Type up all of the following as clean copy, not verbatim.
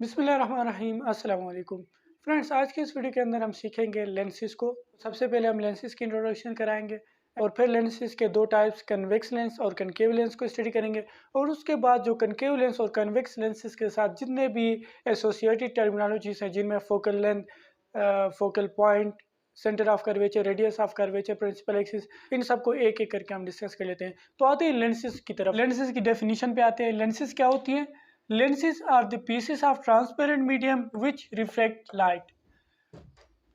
बिस्मिल्लाहिर्रहमानिर्रहीम अस्सलाम वालेकुम फ्रेंड्स। आज के इस वीडियो के अंदर हम सीखेंगे लेंसेज को। सबसे पहले हम लेंसेज की इंट्रोडक्शन कराएंगे और फिर लेंसेज के दो टाइप्स कन्वेक्स लेंस और कनकेव लेंस को स्टडी करेंगे। और उसके बाद जो कनकेव लेंस और कन्वेक्स लेंसेज के साथ जितने भी एसोसिएटेड टर्मिनोलॉजीज हैं, जिनमें focal length, focal point, centre of curvature, radius of curvature, principal axis, इन सबको एक एक करके हम डिस्कस कर लेते हैं। तो आते हैं लेंसेज की तरफ। लेंसेज की डेफिनेशन पे आते हैं। लेंसेज क्या होती है? Lenses are the pieces of transparent medium which reflect light.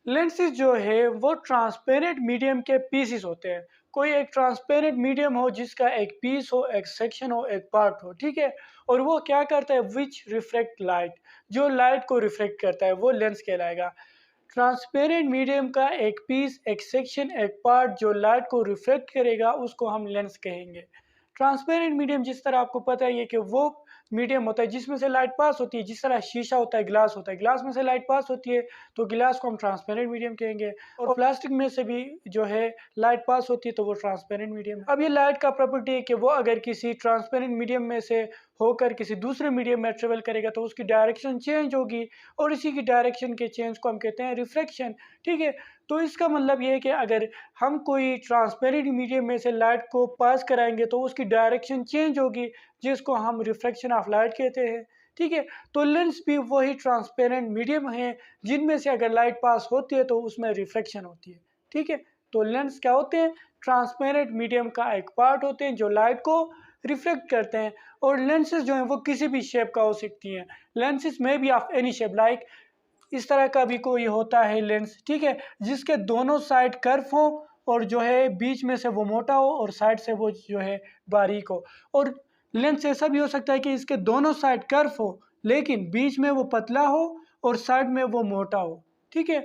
Lenses जो है वो ट्रांसपेरेंट मीडियम के पीसेस होते हैं। कोई एक ट्रांसपेरेंट मीडियम हो जिसका एक पीस हो, एक सेक्शन हो, एक पार्ट हो, ठीक है। और वो क्या करता है? विच रिफ्लेक्ट लाइट, जो लाइट को रिफ्लेक्ट करता है वो लेंस कहलाएगा। ट्रांसपेरेंट मीडियम का एक पीस, एक सेक्शन, एक पार्ट जो लाइट को रिफ्लेक्ट करेगा उसको हम लेंस कहेंगे। ट्रांसपेरेंट मीडियम जिस तरह आपको पता है कि वो मीडियम होता है जिसमें से लाइट पास होती है। जिस तरह शीशा होता है, ग्लास होता है, ग्लास में से लाइट पास होती है तो गिलास को हम ट्रांसपेरेंट मीडियम कहेंगे। और प्लास्टिक में से भी जो है लाइट पास होती है तो वो ट्रांसपेरेंट मीडियम है। अब ये लाइट का प्रॉपर्टी है कि वो अगर किसी ट्रांसपेरेंट मीडियम में से होकर किसी दूसरे मीडियम में ट्रेवल करेगा तो उसकी डायरेक्शन चेंज होगी और इसी की डायरेक्शन के चेंज को हम कहते हैं रिफ्लेक्शन, ठीक है। तो इसका मतलब ये है कि अगर हम कोई ट्रांसपेरेंट मीडियम में से लाइट को पास कराएंगे तो उसकी डायरेक्शन चेंज होगी जिसको हम रिफ्लेक्शन ऑफ लाइट कहते हैं, ठीक है। तो लेंस भी वही ट्रांसपेरेंट मीडियम है जिनमें से अगर लाइट पास होती है तो उसमें रिफ्लेक्शन होती है, ठीक है। तो लेंस क्या होते हैं? ट्रांसपेरेंट मीडियम का एक पार्ट होते हैं जो लाइट को रिफ्लेक्ट करते हैं। और लेंसेज जो हैं वो किसी भी शेप का हो सकती हैं। लेंसेज में भी ऑफ एनी शेप, लाइक इस तरह का भी कोई होता है लेंस, ठीक है, जिसके दोनों साइड कर्व हो और जो है बीच में से वो मोटा हो और साइड से वो जो है बारीक हो। और लेंस ऐसा भी हो सकता है कि इसके दोनों साइड कर्व हो लेकिन बीच में वो पतला हो और साइड में वो मोटा हो, ठीक है।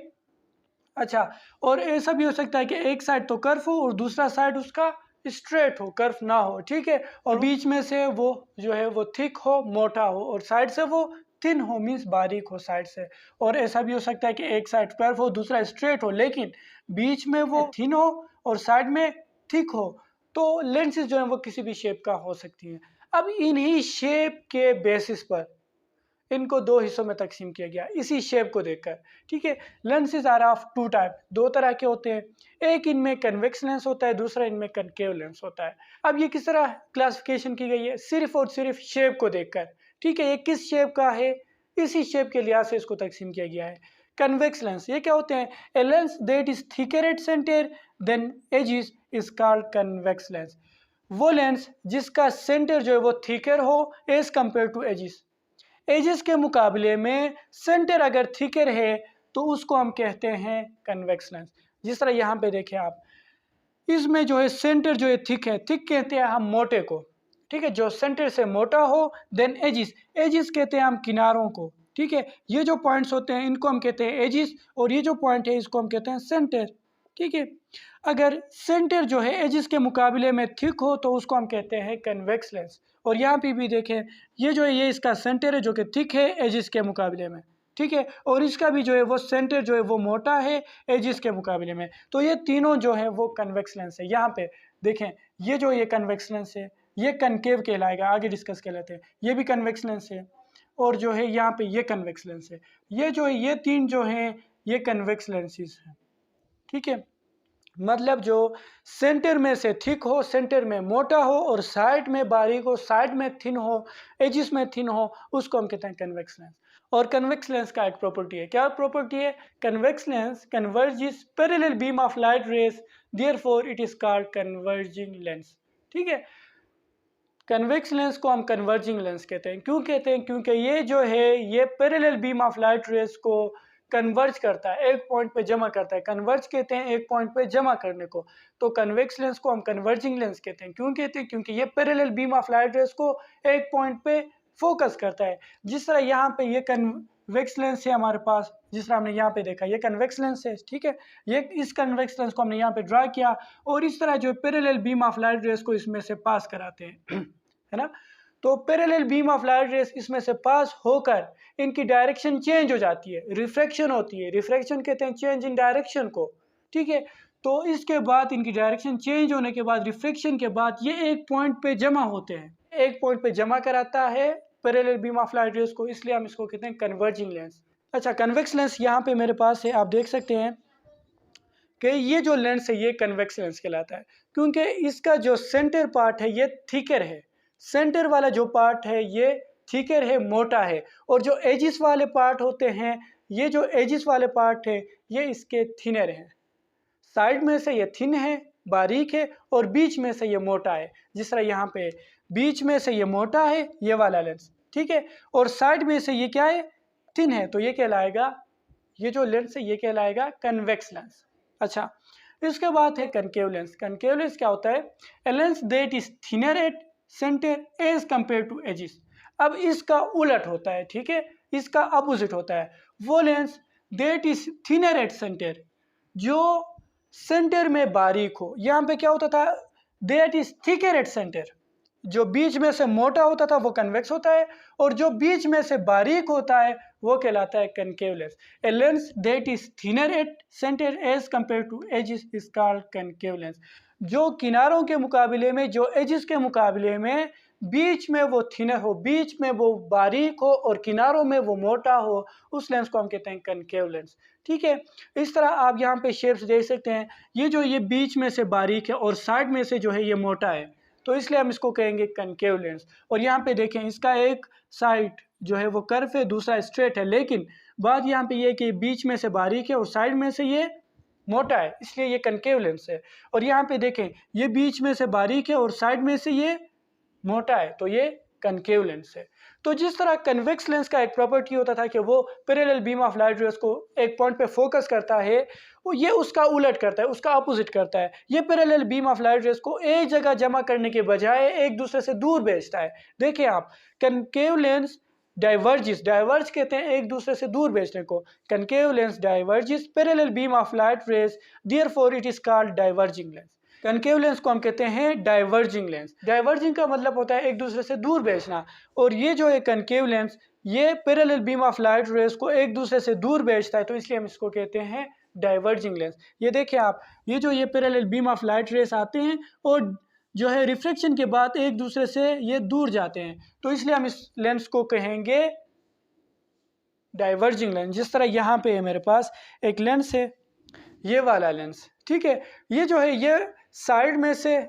अच्छा, और ऐसा भी हो सकता है कि एक साइड तो कर्व हो और दूसरा साइड उसका स्ट्रेट हो, कर्व ना हो, ठीक है। और बीच में से वो जो है वो थिक हो, मोटा हो और साइड से वो थिन हो, मीन्स बारीक हो साइड से। और ऐसा भी हो सकता है कि एक साइड कर्व हो दूसरा स्ट्रेट हो लेकिन बीच में वो थिन हो और साइड में थिक हो। तो लेंसेज जो है वो किसी भी शेप का हो सकती हैं। अब इन्हीं शेप के बेसिस पर इनको दो हिस्सों में तकसीम किया गया इसी शेप को देखकर, ठीक है। Lenses are of two type, दो तरह के होते हैं। एक इनमें कन्वेक्स लेंस होता है, दूसरा इनमें कनकेव लेंस होता है। अब ये किस तरह क्लासिफिकेशन की गई है? सिर्फ और सिर्फ शेप को देखकर, ठीक है। ये किस शेप का है, इसी शेप के लिहाज से इसको तकसीम किया गया है। कन्वेक्स लेंस ये क्या होते हैं? A lens that is thicker at centre than edges is called convex lens. वो लेंस जिसका सेंटर जो है वो थिकर हो edge compare to edges, edges के मुकाबले में सेंटर अगर थिकर है तो उसको हम कहते हैं कन्वेक्स लेंस। जिस तरह यहाँ पे देखें आप, इसमें जो है सेंटर जो है थिक है, थिक कहते हैं हम मोटे को, ठीक है, जो सेंटर से मोटा हो। देन एजिस, एजिस कहते हैं हम किनारों को, ठीक है। ये जो पॉइंट्स होते हैं इनको हम कहते हैं एजिस और ये जो पॉइंट है इसको हम कहते हैं सेंटर, ठीक है। अगर सेंटर जो है एजिस के मुकाबले में थिक हो तो उसको हम कहते हैं कन्वेक्स लेंस। और यहाँ पे भी देखें, ये जो है ये इसका सेंटर है जो कि थिक है एजिस के मुकाबले में, ठीक है। और इसका भी जो है वो सेंटर जो है वो मोटा है एजिस के मुकाबले में। तो ये तीनों जो है वो कन्वेक्स लेंस है। यहाँ पे देखें, ये जो ये कन्वेक्स लेंस है ये कनकेव कहलाएगा, आगे डिस्कस कर लेते हैं। ये भी कन्वेक्स लेंस है और जो है यहाँ पे ये कन्वेक्स लेंस है। ये जो है ये तीन जो हैं ये कन्वेक्स लेंसेज हैं, ठीक है। मतलब जो सेंटर में से थिक हो, सेंटर में मोटा हो और साइड में बारीक हो, साइड में थिन हो, एजिस में थिन हो, उसको हम कहते हैं कन्वेक्स लेंस। और कन्वेक्स लेंस का एक प्रॉपर्टी है, क्या प्रॉपर्टी है? Convex lens converges parallel beam of light rays, therefore it is called converging lens, ठीक है। कन्वेक्स लेंस को हम कन्वर्जिंग लेंस कहते हैं। क्यों कहते हैं? क्योंकि ये जो है ये parallel beam of light raise को कन्वर्ज करता है, एक पॉइंट पे जमा करता है। कन्वर्ज कहते हैं एक पॉइंट पे जमा करने को। तो कन्वेक्स लेंस को हम कन्वर्जिंग लेंस कहते हैं। क्यों कहते हैं? क्योंकि ये parallel beam of light raise को एक पॉइंट पे फोकस करता है। जिस तरह यहाँ पे ये कन्वेक्स लेंस है हमारे पास, जिस तरह हमने यहाँ पे देखा ये कन्वेक्स लेंस है, ठीक है। ये इस कन्वेक्स लेंस को हमने यहाँ पे ड्रा किया और इस तरह जो parallel beam of light raise को इसमें से पास कराते हैं है ना। तो parallel beam of light raise इसमें से पास होकर इनकी डायरेक्शन चेंज हो जाती है, रिफ्रैक्शन होती है। रिफ्रैक्शन कहते हैं चेंज इन डायरेक्शन को, ठीक है। तो इसके बाद इनकी डायरेक्शन चेंज होने के बाद, रिफ्रैक्शन के बाद ये एक पॉइंट पे जमा होते हैं। एक पॉइंट पे जमा कराता है parallel beam of light raise को, इसलिए हम इसको कहते हैं कन्वर्जिंग लेंस। अच्छा, कन्वेक्स लेंस यहाँ पे मेरे पास है, आप देख सकते हैं कि ये जो लेंस है ये कन्वेक्स लेंस कहलाता है, क्योंकि इसका जो सेंटर पार्ट है ये थिकर है। सेंटर वाला जो पार्ट है ये थिकर है, मोटा है, और जो एजिस वाले पार्ट होते हैं, ये जो एजिस वाले पार्ट है ये इसके थिनर हैं। साइड में से ये थिन है, बारीक है, और बीच में से ये मोटा है। जिस तरह यहाँ पे बीच में से ये मोटा है ये वाला लेंस, ठीक है, और साइड में से ये क्या है, थिन है, तो ये कहलाएगा, ये जो लेंस है ये कहलाएगा कन्वेक्स लेंस। अच्छा, इसके बाद है कनकेव लेंस। कनकेव लेंस क्या होता है? A lens that is thinner at centre edge compare to edges. अब इसका उलट होता है, ठीक है, इसका अपोजिट होता है। वो lens that is thinner at centre, जो सेंटर में बारीक हो। यहाँ पे क्या होता था? That is thicker at centre, जो बीच में से मोटा होता था वो कन्वेक्स होता है, और जो बीच में से बारीक होता है वो कहलाता है concave lens. A lens that is thinner at centre edge compare to edges is called concave lens. जो किनारों के मुकाबले में, जो एजिस के मुकाबले में बीच में वो थिनर हो, बीच में वो बारीक हो, और किनारों में वो मोटा हो, उस लेंस को हम कहते हैं कनकेव लेंस। ठीक है, इस तरह आप यहाँ पे शेप्स देख सकते हैं। ये जो ये बीच में से बारीक है और साइड में से जो है ये मोटा है, तो इसलिए हम इसको कहेंगे कनकेव लेंस। और यहाँ पे देखें, इसका एक साइड जो है वो कर्व है, दूसरा स्ट्रेट है, लेकिन बात यहाँ पे ये कि बीच में से बारीक है और साइड में से ये मोटा है, इसलिए ये कनकेव लेंस है। और यहाँ पे देखें, ये बीच में से बारीक है और साइड में से ये मोटा है, तो ये कनकेव लेंस है। तो जिस तरह कन्वेक्स लेंस का एक प्रॉपर्टी होता था कि वो parallel beam of light raise को एक पॉइंट पे फोकस करता है, वो ये उसका उलट करता है, उसका अपोजिट करता है। ये parallel beam of light raise को एक जगह जमा करने के बजाय एक दूसरे से दूर भेजता है। देखिए आप, कनकेव लेंस डाइवर्जिस, डाइवर्ज कहते हैं एक दूसरे से दूर भेजने को। Concave lens diverges parallel beam of light rays, therefore it is called diverging lens. Concave lens को हम कहते हैं डाइवर्जिंग लेंस। डाइवर्जिंग का मतलब होता है एक दूसरे से दूर भेजना, और ये जो है कनकेव लेंस, ये parallel beam of light raise को एक दूसरे से दूर भेजता है, तो इसलिए हम इसको कहते हैं डाइवर्जिंग लेंस। ये देखिए आप, ये जो ये parallel beam of light raise आते हैं और जो है रिफ्लेक्शन के बाद एक दूसरे से ये दूर जाते हैं, तो इसलिए हम इस लेंस को कहेंगे डाइवर्जिंग लेंस। जिस तरह यहाँ पे है मेरे पास एक लेंस है, ये वाला लेंस, ठीक है, ये जो है ये साइड में से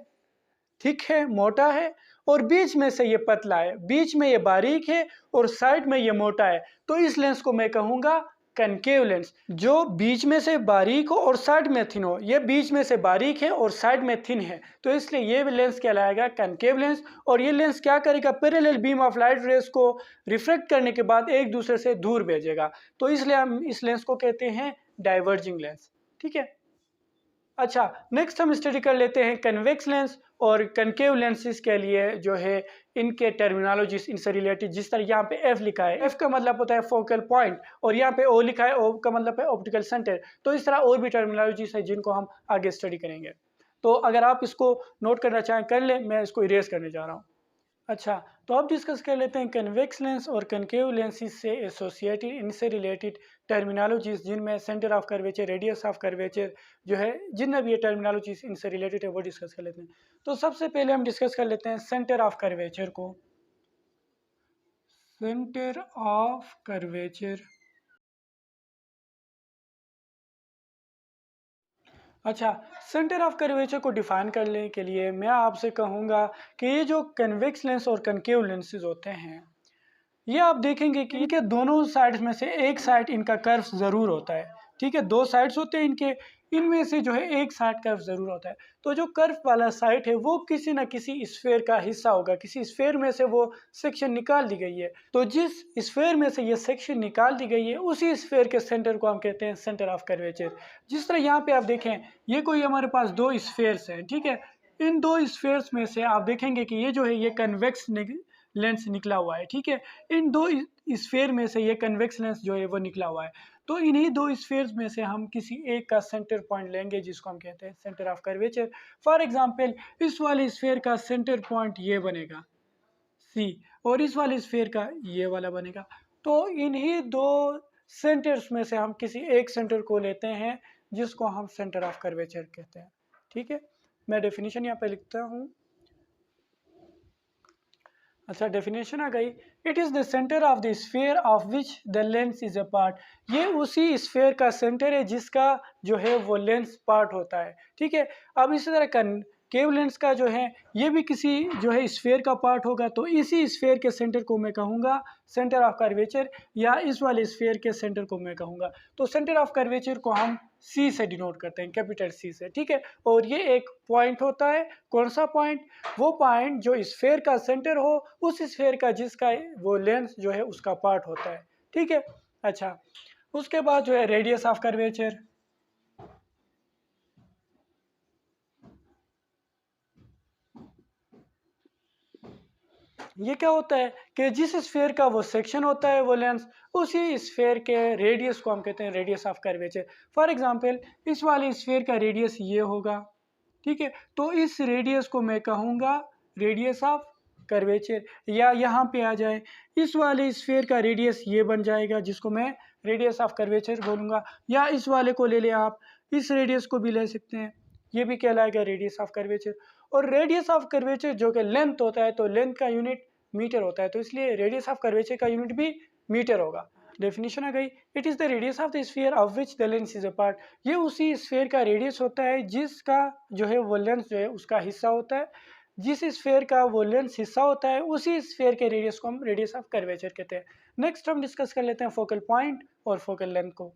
थिक है, मोटा है, और बीच में से ये पतला है, बीच में ये बारीक है और साइड में ये मोटा है, तो इस लेंस को मैं कहूँगा कनकेव लेंस। जो बीच में से बारीक हो और साइड में थिन हो, ये बीच में से बारीक है और साइड में थिन है, तो इसलिए ये लेंस कहलाएगा कनकेव लेंस। और ये लेंस क्या करेगा? Parallel beam of light raise को रिफ्लेक्ट करने के बाद एक दूसरे से दूर भेजेगा, तो इसलिए हम इस लेंस को कहते हैं डाइवर्जिंग लेंस। ठीक है, अच्छा, नेक्स्ट हम स्टडी कर लेते हैं कन्वेक्स लेंस और कनकेव लेंसेज के लिए जो है इनके टर्मिनोलॉजीज इनसे रिलेटेड। जिस तरह यहाँ पे एफ लिखा है, एफ का मतलब होता है फोकल पॉइंट, और यहाँ पे ओ लिखा है, ओ का मतलब है ऑप्टिकल सेंटर। तो इस तरह और भी टर्मिनोलॉजीज है जिनको हम आगे स्टडी करेंगे। तो अगर आप इसको नोट करना चाहें कर लें, मैं इसको इरेज करने जा रहा हूँ। अच्छा, तो अब डिस्कस कर लेते हैं कन्वेक्स लेंस और कनकेव लेंसेज से एसोसिएटेड, इनसे रिलेटेड टर्मिनोलॉजीज, जिनमें centre of curvature, radius of curvature जो है, जिनमें भी ये टर्मिनोलॉजीज इनसे रिलेटेड है वो डिस्कस कर लेते हैं। तो सबसे पहले हम डिस्कस कर लेते हैं सेंटर ऑफ कर्वेचर को। सेंटर ऑफ कर्वेचर, अच्छा, सेंटर ऑफ कर्वेचर को डिफाइन करने के लिए मैं आपसे कहूँगा कि ये जो कन्वेक्स लेंस और कनकेव लेंसेज होते हैं, ये आप देखेंगे कि इनके दोनों साइड्स में से एक साइड इनका कर्व ज़रूर होता है। ठीक है, दो साइड्स होते हैं इनके, इनमें से जो है एक साइड कर्व ज़रूर होता है। तो जो कर्व वाला साइड है वो किसी न किसी स्फेयर का हिस्सा होगा, किसी स्फेयर में से वो सेक्शन निकाल दी गई है। तो जिस स्फेयर में से ये सेक्शन निकाल दी गई है, उसी स्फेयर के सेंटर को हम कहते हैं सेंटर ऑफ कर्वेचर। जिस तरह यहाँ पे आप देखें, ये कोई हमारे पास दो स्फेयर्स हैं, ठीक है, इन दो स्फेयर्स में से आप देखेंगे कि ये जो है ये कन्वेक्स लेंस निकला हुआ है। ठीक है, इन दो स्फेयर में से ये कन्वेक्स लेंस जो है वो निकला हुआ है। तो इन्हीं दो स्फेयर्स में से हम किसी एक का सेंटर पॉइंट लेंगे, जिसको हम कहते हैं centre of curvature. For example, इस वाले स्फेयर का सेंटर पॉइंट ये बनेगा सी, और इस वाले स्फेयर का ये वाला बनेगा। तो इन्हीं दो सेंटर्स में से हम किसी एक सेंटर को लेते हैं, जिसको हम सेंटर ऑफ कर्वेचर कहते हैं। ठीक है, मैं डेफिनेशन यहाँ पे लिखता हूँ। अच्छा, डेफिनेशन आ गई। It is the centre of the sphere of which the lens is a part. ये उसी स्फीयर का सेंटर है जिसका जो है वो लेंस पार्ट होता है। ठीक है। अब इसी तरह केव लेंस का जो है ये भी किसी जो है स्फीयर का पार्ट होगा, तो इसी स्फीयर के सेंटर को मैं कहूँगा सेंटर ऑफ कर्वेचर, या इस वाले स्फीयर के सेंटर को मैं कहूँगा। तो सेंटर ऑफ कर्वेचर को हम सी से डिनोट करते हैं, कैपिटल सी से। ठीक है। और ये एक पॉइंट होता है। कौन सा पॉइंट? वो पॉइंट जो स्फीयर का सेंटर हो, उस स्फीयर का जिसका वो लेंस जो है उसका पार्ट होता है। ठीक है। अच्छा, उसके बाद जो है रेडियस ऑफ कर्वेचर। ये क्या होता है कि जिस स्फीयर का वो सेक्शन होता है वो लेंस, उसी स्फीयर के रेडियस को हम कहते हैं radius of curvature. For example इस वाले स्फीयर का रेडियस ये होगा। ठीक है। तो इस रेडियस को मैं कहूँगा रेडियस ऑफ कर्वेचर। या यहाँ पे आ जाए, इस वाले स्फीयर का रेडियस ये बन जाएगा जिसको मैं रेडियस ऑफ कर्वेचर बोलूँगा। या इस वाले को ले लें आप, इस रेडियस को भी ले सकते हैं, ये भी कहलाएगा रेडियस ऑफ कर्वेचर। और रेडियस ऑफ कर्वेचर जो कि लेंथ होता है, तो लेंथ का यूनिट मीटर होता है, तो इसलिए रेडियस ऑफ कर्वेचर का यूनिट भी मीटर होगा। डेफिनेशन आ गई। It is the radius of the sphere of which the lens is a part. ये उसी स्फीयर का रेडियस होता है जिसका जो है वो लेंस जो है उसका हिस्सा होता है। जिस स्फीयर का वो लेंस हिस्सा होता है उसी स्फीयर के रेडियस को हम रेडियस ऑफ कर्वेचर कहते हैं। नेक्स्ट हम डिस्कस कर लेते हैं फोकल पॉइंट और फोकल लेंथ को।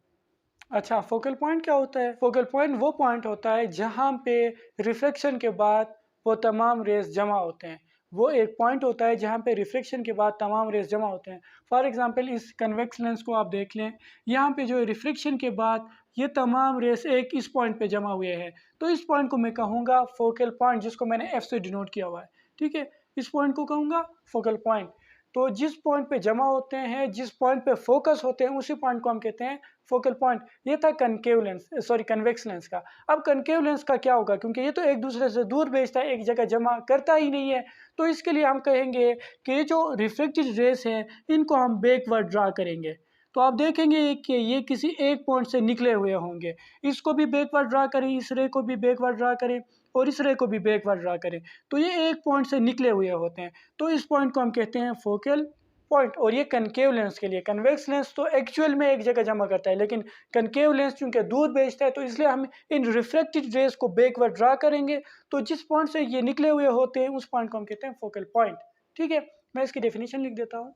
अच्छा, फोकल पॉइंट क्या होता है? फोकल पॉइंट वो पॉइंट होता है जहाँ पे रिफ्लेक्शन के बाद वो तमाम रेज जमा होते हैं। वो एक पॉइंट होता है जहाँ पे रिफ्लेक्शन के बाद तमाम रेज जमा होते हैं। फॉर एग्जांपल इस कन्वेक्स लेंस को आप देख लें, यहाँ पे जो रिफ्लेक्शन के बाद ये तमाम रेस एक इस पॉइंट पे जमा हुए हैं, तो इस पॉइंट को मैं कहूँगा फोकल पॉइंट, जिसको मैंने एफ से डिनोट किया हुआ है। ठीक है। इस पॉइंट को कहूँगा फोकल पॉइंट। तो जिस पॉइंट पे जमा होते हैं, जिस पॉइंट पे फोकस होते हैं, उसी पॉइंट को हम कहते हैं फोकल पॉइंट। ये था concave lens, sorry convex lens का। अब कनकेव लेंस का क्या होगा, क्योंकि ये तो एक दूसरे से दूर भेजता है, एक जगह जमा करता ही नहीं है, तो इसके लिए हम कहेंगे कि ये जो रिफ्लेक्टेड रेस हैं इनको हम बैकवर्ड ड्रा करेंगे। तो आप देखेंगे कि ये किसी एक पॉइंट से निकले हुए होंगे। इसको भी बैकवर्ड ड्रा करें, इस रे को भी बैकवर्ड ड्रा करें, और इस रे को भी बैकवर्ड ड्रा करें, तो ये एक पॉइंट से निकले हुए होते हैं। तो इस पॉइंट को हम कहते हैं फोकल पॉइंट। और ये कनकेव लेंस के लिए, कन्वेक्स लेंस तो एक्चुअल में एक जगह जमा करता है, लेकिन कनकेव लेंस चूंकि दूर भेजता है, तो इसलिए हम इन रिफ्लेक्टेड रेज को बैकवर्ड ड्रा करेंगे। तो जिस पॉइंट से ये निकले हुए होते हैं उस पॉइंट को हम कहते हैं फोकल पॉइंट। ठीक है। मैं इसकी डेफिनेशन लिख देता हूँ।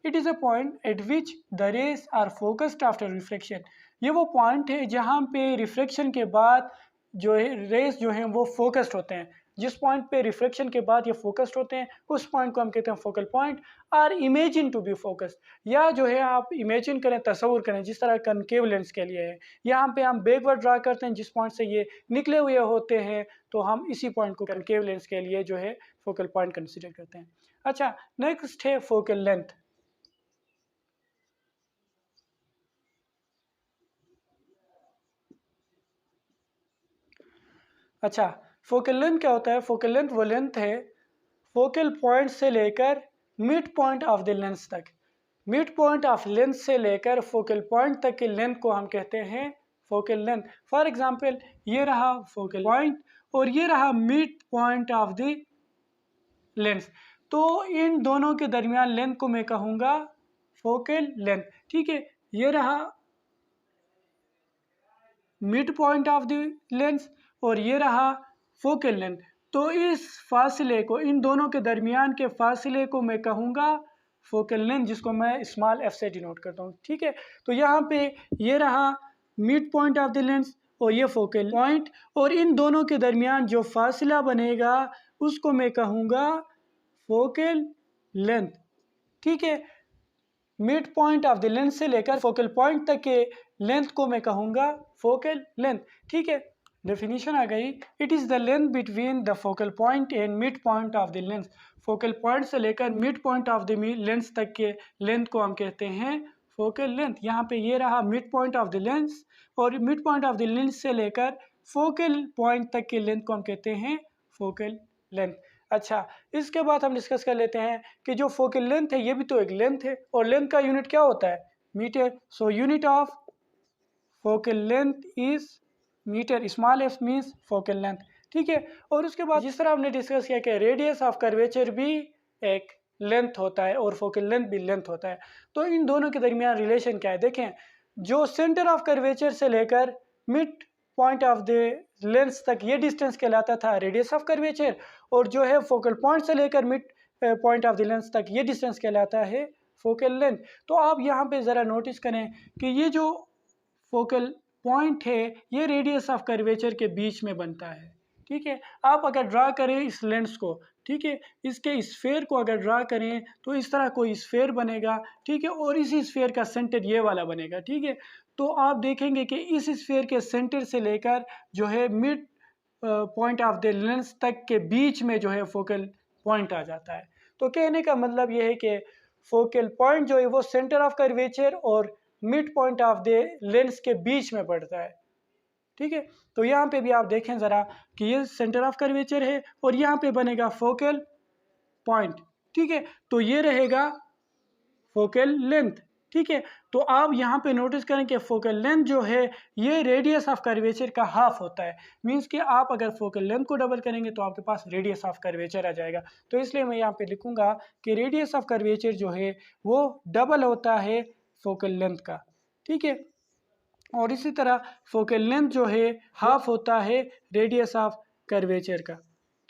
It is a point at which the rays are focused after reflection. ये वो पॉइंट है जहाँ पे रिफ्लेक्शन के बाद जो है रेज जो हैं वो फोकस्ड होते हैं। जिस पॉइंट पे रिफ्लेक्शन के बाद ये फोकस्ड होते हैं उस पॉइंट को हम कहते हैं focal point. Are imagine to be focused, या जो है आप इमेजिन करें, तस्वुर करें, जिस तरह कनकेव लेंस के लिए है, यहाँ पे हम बैकवर्ड ड्रा करते हैं जिस पॉइंट से ये निकले हुए होते हैं, तो हम इसी पॉइंट को कनकेव लेंस के लिए जो है फोकल पॉइंट कंसिडर करते हैं। अच्छा, नेक्स्ट है फोकल लेंथ। अच्छा, फोकल लेंथ क्या होता है? फोकल लेंथ वो लेंथ है फोकल पॉइंट से लेकर mid point of the lens तक। मिड पॉइंट ऑफ लेंस से लेकर फोकल पॉइंट तक की लेंथ को हम कहते हैं फोकल लेंथ। फॉर एग्जांपल ये रहा फोकल पॉइंट और ये रहा mid point of the lens, तो इन दोनों के दरमियान लेंथ को मैं कहूँगा फोकल लेंथ। ठीक है। ये रहा mid point of the lens और ये रहा फोकल लेंथ। तो इस फासले को, इन दोनों के दरमियान के फासले को मैं कहूँगा फोकल लेंथ, जिसको मैं स्मॉल एफ से डिनोट करता हूँ। ठीक है। तो यहाँ पे ये रहा mid point of the lens और ये फोकल पॉइंट, और इन दोनों के दरमियान जो फासला बनेगा उसको मैं कहूँगा फोकल लेंथ। ठीक है। Mid point of the lens से लेकर फोकल पॉइंट तक के लेंथ को मैं कहूँगा फोकल लेंथ। ठीक है। डेफिनेशन आ गई। It is the length between the focal point and mid point of the lens. Focal point से लेकर mid point of the lens तक के लेंथ को हम कहते हैं फोकल लेंथ। यहाँ पे ये रहा mid point of the lens, और mid point of the lens से लेकर फोकल पॉइंट तक के लेंथ को हम कहते हैं फोकल लेंथ। अच्छा, इसके बाद हम डिस्कस कर लेते हैं कि जो फोकल लेंथ है ये भी तो एक लेंथ है, और लेंथ का यूनिट क्या होता है? Metre. So unit of focal length is metre, small F means focal length. ठीक है। और उसके बाद जिस तरह हमने डिस्कस किया कि रेडियस ऑफ कर्वेचर भी एक लेंथ होता है और फोकल लेंथ भी लेंथ होता है। तो इन दोनों के दरमियान रिलेशन क्या है देखें, जो सेंटर ऑफ कर्वेचर से लेकर mid point of the lens तक ये डिस्टेंस कहलाता था रेडियस ऑफ कर्वेचर, और जो है फोकल पॉइंट से लेकर mid point of the lens तक ये डिस्टेंस कहलाता है फोकल लेंथ। तो आप यहाँ पे ज़रा नोटिस करें कि ये जो फोकल पॉइंट है ये रेडियस ऑफ कर्वेचर के बीच में बनता है, ठीक है। आप अगर ड्रा करें इस लेंस को, ठीक है, इसके स्फेयर को अगर ड्रा करें तो इस तरह कोई स्फेयर बनेगा, ठीक है, और इसी स्फेयर का सेंटर ये वाला बनेगा, ठीक है। तो आप देखेंगे कि इस स्फेयर के सेंटर से लेकर जो है mid point of the lens तक के बीच में जो है फोकल पॉइंट आ जाता है। तो कहने का मतलब ये है कि फोकल पॉइंट जो है वो सेंटर ऑफ कर्वेचर और mid point of the lens के बीच में पड़ता है, ठीक है। तो यहाँ पे भी आप देखें ज़रा कि ये सेंटर ऑफ कर्वेचर है और यहाँ पे बनेगा फोकल पॉइंट, ठीक है। तो ये रहेगा फोकल लेंथ, ठीक है। तो आप यहाँ पे नोटिस करें कि फोकल लेंथ जो है ये रेडियस ऑफ कर्वेचर का हाफ होता है। मींस कि आप अगर फोकल लेंथ को डबल करेंगे तो आपके पास रेडियस ऑफ कर्वेचर आ जाएगा। तो इसलिए मैं यहाँ पे लिखूंगा कि रेडियस ऑफ कर्वेचर जो है वो डबल होता है फोकल लेंथ का, ठीक है। और इसी तरह फोकल लेंथ जो है हाफ होता है रेडियस ऑफ कर्वेचर का,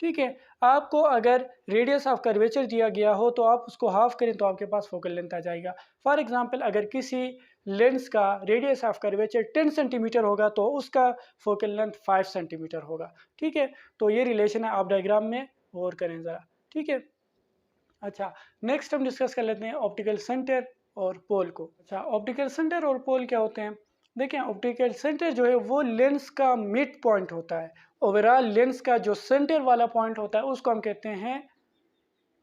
ठीक है। आपको अगर रेडियस ऑफ कर्वेचर दिया गया हो तो आप उसको हाफ करें तो आपके पास फोकल लेंथ आ जाएगा। फॉर एग्जांपल अगर किसी लेंस का रेडियस ऑफ कर्वेचर 10 सेंटीमीटर होगा तो उसका फोकल लेंथ 5 सेंटीमीटर होगा, ठीक है। तो ये रिलेशन है, आप डायग्राम में गौर करें ज़रा, ठीक है। अच्छा, नेक्स्ट हम डिस्कस कर लेते हैं ऑप्टिकल सेंटर और पोल को। अच्छा, ऑप्टिकल सेंटर और पोल क्या होते हैं देखें। ऑप्टिकल सेंटर जो है वो लेंस का मिड पॉइंट होता है। ओवरऑल लेंस का जो सेंटर वाला पॉइंट होता है उसको हम कहते हैं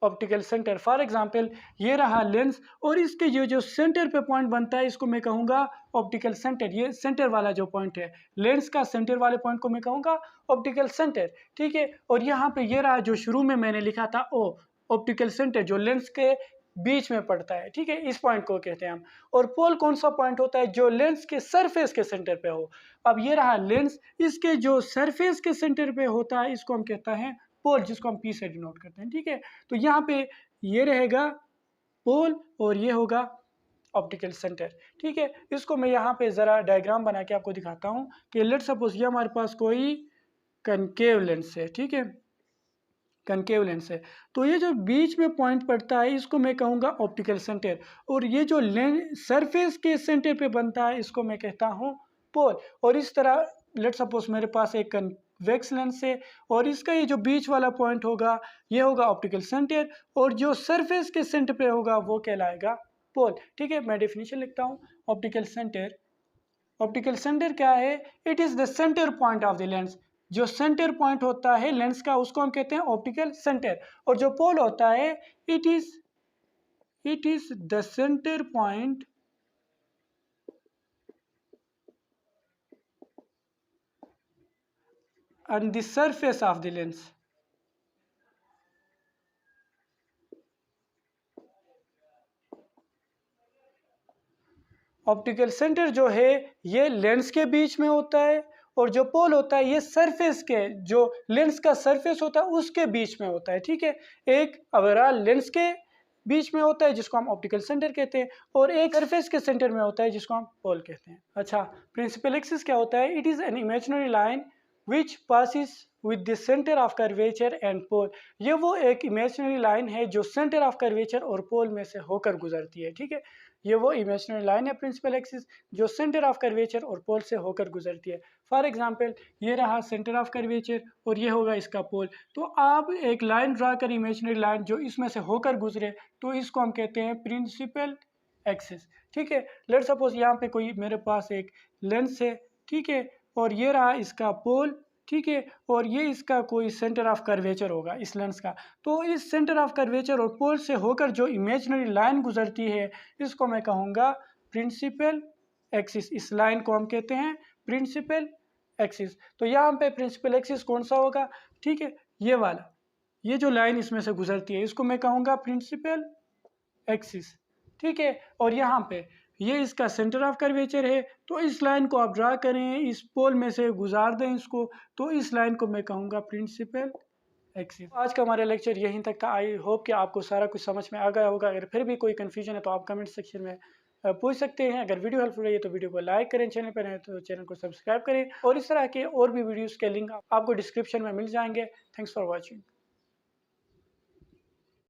ऑप्टिकल सेंटर। फॉर एग्जांपल ये रहा लेंस और इसके ये जो सेंटर पे पॉइंट बनता है इसको मैं कहूँगा ऑप्टिकल सेंटर। ये सेंटर वाला जो पॉइंट है लेंस का सेंटर वाले पॉइंट को मैं कहूँगा ऑप्टिकल सेंटर, ठीक है। और यहाँ पे ये रहा जो शुरू में मैंने लिखा था ओ ऑप्टिकल सेंटर जो लेंस के बीच में पड़ता है, ठीक है, इस पॉइंट को कहते हैं हम। और पोल कौन सा पॉइंट होता है जो लेंस के सरफेस के सेंटर पे हो। अब ये रहा लेंस, इसके जो सरफेस के सेंटर पे होता है इसको हम कहता है पोल, जिसको हम पी से डिनोट करते हैं, ठीक है। तो यहाँ पे ये रहेगा पोल और ये होगा ऑप्टिकल सेंटर, ठीक है। इसको मैं यहाँ पे ज़रा डायग्राम बना के आपको दिखाता हूँ कि लेट सपोज ये हमारे पास कोई कनकेव लेंस है, ठीक है, कनकेव लेंस है। तो ये जो बीच में पॉइंट पड़ता है इसको मैं कहूँगा ऑप्टिकल सेंटर, और ये जो लेंस सरफेस के सेंटर पे बनता है इसको मैं कहता हूँ पोल। और इस तरह लेट सपोज मेरे पास एक कन्वेक्स लेंस है और इसका ये जो बीच वाला पॉइंट होगा ये होगा ऑप्टिकल सेंटर, और जो सरफेस के सेंटर पे होगा वो कहलाएगा पोल, ठीक है। मैं डेफिनेशन लिखता हूँ ऑप्टिकल सेंटर। ऑप्टिकल सेंटर क्या है? It is the centre point of the lens. जो सेंटर पॉइंट होता है लेंस का उसको हम कहते हैं ऑप्टिकल सेंटर, और जो पोल होता है it is the centre point on the surface of the lens। Optical centre जो है ये लेंस के बीच में होता है, और जो पोल होता है ये सरफेस के जो लेंस का सरफेस होता है उसके बीच में होता है, ठीक है। एक ओवरऑल लेंस के बीच में होता है जिसको हम ऑप्टिकल सेंटर कहते हैं, और एक सरफेस के सेंटर में होता है जिसको हम पोल कहते हैं। अच्छा, प्रिंसिपल एक्सिस क्या होता है? It is an imaginary line which passes with the centre of curvature and pole. ये वो एक इमेजिनरी लाइन है जो सेंटर ऑफ कर्वेचर और पोल में से होकर गुजरती है, ठीक है। ये वो इमेजिनरी लाइन है प्रिंसिपल एक्सिस जो सेंटर ऑफ कर्वेचर और पोल से होकर गुजरती है। फॉर एग्जांपल ये रहा सेंटर ऑफ कर्वेचर और ये होगा इसका पोल। तो आप एक लाइन ड्रा कर इमेजिनरी लाइन जो इसमें से होकर गुजरे तो इसको हम कहते हैं प्रिंसिपल एक्सिस, ठीक है। लेट्स सपोज यहाँ पे कोई मेरे पास एक लेंस है, ठीक है, और ये रहा इसका पोल, ठीक है, और ये इसका कोई सेंटर ऑफ कर्वेचर होगा इस लेंस का। तो इस सेंटर ऑफ कर्वेचर और पोल से होकर जो इमेजिनरी लाइन गुजरती है इसको मैं कहूँगा प्रिंसिपल एक्सिस। इस लाइन को हम कहते हैं प्रिंसिपल एक्सिस। तो यहाँ पे प्रिंसिपल एक्सिस कौन सा होगा? ठीक है, ये वाला, ये जो लाइन इसमें से गुजरती है इसको मैं कहूँगा प्रिंसिपल एक्सिस, ठीक है। और यहाँ पे ये इसका सेंटर ऑफ कर्वेचर है। तो इस लाइन को आप ड्रा करें, इस पोल में से गुजार दें इसको, तो इस लाइन को मैं कहूँगा प्रिंसिपल एक्सिस। आज का हमारा लेक्चर यहीं तक था। आई होप कि आपको सारा कुछ समझ में आ गया होगा। अगर फिर भी कोई कन्फ्यूजन है तो आप कमेंट सेक्शन में पूछ सकते हैं। अगर वीडियो हेल्पफुल रही है तो वीडियो को लाइक करें, चैनल पर हैं तो चैनल को सब्सक्राइब करें, और इस तरह के और भी वीडियोस के लिंक आपको डिस्क्रिप्शन में मिल जाएंगे। Thanks for watching.